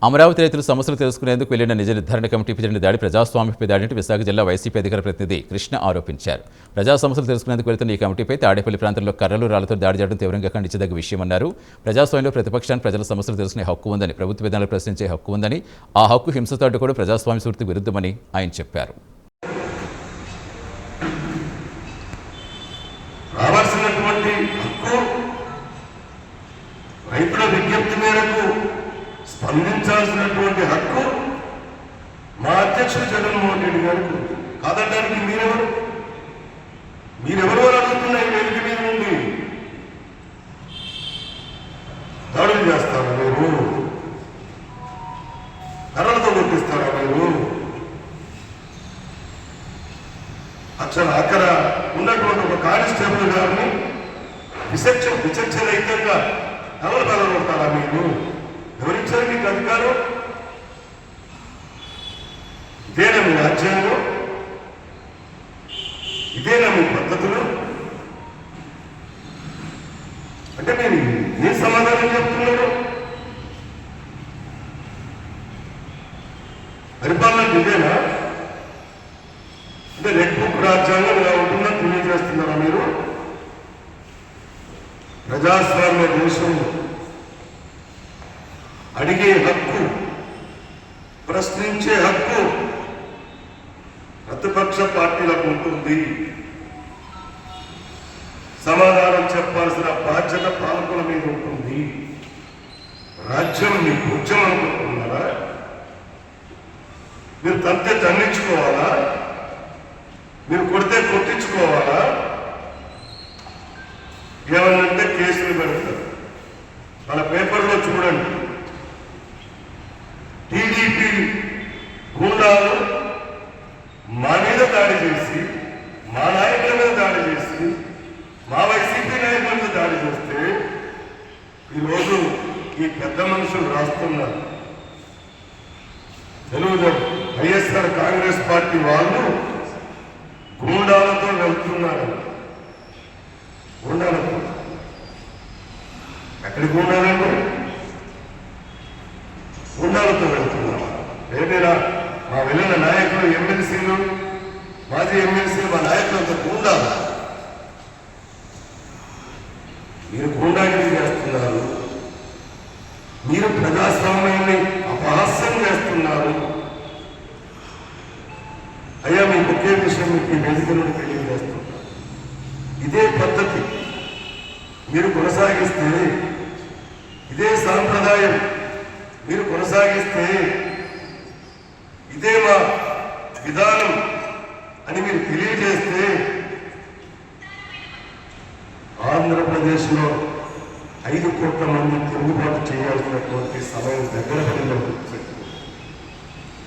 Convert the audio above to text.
అమరావతి రైతుల సమస్యలు తెలుసుకునేందుకు వెళ్లిన నిజ నిర్ధారణ కమిటీపై జరిగిన దాడి ప్రజాస్వామ్యపై దాడి విశాఖ జిల్లా వైసీపీ అధికార ప్రతినిధి కృష్ణ ఆరోపించారు. ప్రజా సమస్యలు తెలుసుకునేందుకు వెళ్తున్న ఈ కమిటీపై తాడేపల్లి ప్రాంతంలో కర్రలు రాళ్లతో దాడి చేయడం తీవ్రంగా ఖండించదగ్గ విషయమన్నారు. ప్రజాస్వామ్యంలో ప్రతిపక్షానికి ప్రజల సమస్యలు తెలుసుకునే హక్కు ఉందని, ప్రభుత్వ విధానాలు ప్రశ్నించే హక్కు ఉందని, ఆ హక్కు హింసతో అడ్డుకోవడం ప్రజాస్వామ్య స్ఫూర్తికి విరుద్ధమని ఆయన చెప్పారు. రైతుల విజ్ఞప్తి మేరకు స్పందించాల్సినటువంటి హక్కు మా అధ్యక్షుడు జగన్మోహన్ రెడ్డి గారికి కాదనడానికి మీరెవరు అడుగుతున్న ఈ వేదిక మీద నుండి దాడులు చేస్తారా మీరు? కర్రలతో కొట్టిస్తారా మీరు? అక్కడ ఉన్నటువంటి ఒక కానిస్టేబుల్ గారిని విచక్షరహితంగా ఎవరు బలపడతారా మీరు? ఎవరిచ్చారు మీకు అధికారం? ఇదేనా మీ రాజ్యాంగం? ఇదేనా మీ పద్ధతులు? అంటే మీరు ఏం సమాధానం చెప్తున్నారు? పరిపాలన ఇదేనా? అంటే రెడ్ బుక్ రాజ్యాంగం ఇలా ఉంటుందని తెలియజేస్తున్నారా మీరు? ప్రజాస్వామ్య దేశంలో అడిగే హక్కు, ప్రశ్నించే హక్కు ప్రతిపక్ష పార్టీలకు ఉంటుంది. సమాధానం చెప్పాల్సిన బాధ్యత పాలకుల మీద ఉంటుంది. రాజ్యం మీ భుజం అనుకుంటున్నారా? మీరు తంతే తండించుకోవాలా? మీరు కొడితే కొట్టించుకోవాలా? ఏమన్నంటే కేసులు పెడతారు. మన పేపర్లో చూడండి, టీడీపీ గూండాలు మా మీద దాడి చేసి, మా నాయకుల మీద దాడి చేసి, మా వైసీపీ నాయకుల మీద దాడి చేస్తే ఈరోజు ఈ పెద్ద మనుషులు రాస్తున్నారు. తెలుగుదేశం వైఎస్ఆర్ కాంగ్రెస్ పార్టీ వాళ్ళు గూండాలతో వెళ్తున్నారు. గూండాలతో ఎక్కడికి ఉండాలండి? గూండాలతో వెళ్తున్నారు. ఏదైనా మా వెళ్ళిన నాయకులు, ఎమ్మెల్సీలు, మాజీ ఎమ్మెల్సీలు, మా నాయకులంతా గూండాలు. మీరు గూండాగిరి చేస్తున్నారు. మీరు ప్రజాస్వామ్యాన్ని అపహాస్యం చేస్తున్నారు. అయ్యా, మీకు ఒకే విషయం మీకు ఈ వేదిక నుండి తెలియజేస్తున్నారు. ఇదే పద్ధతి మీరు కొనసాగిస్తే, ఇదే సాంప్రదాయం మీరు కొనసాగిస్తే, ఇదే మా విధానం అని మీరు తెలియజేస్తే ఆంధ్రప్రదేశ్లో 5 కోట్ల మంది తిరుగుబాటు చేయాల్సినటువంటి సమయం దగ్గర పడిందని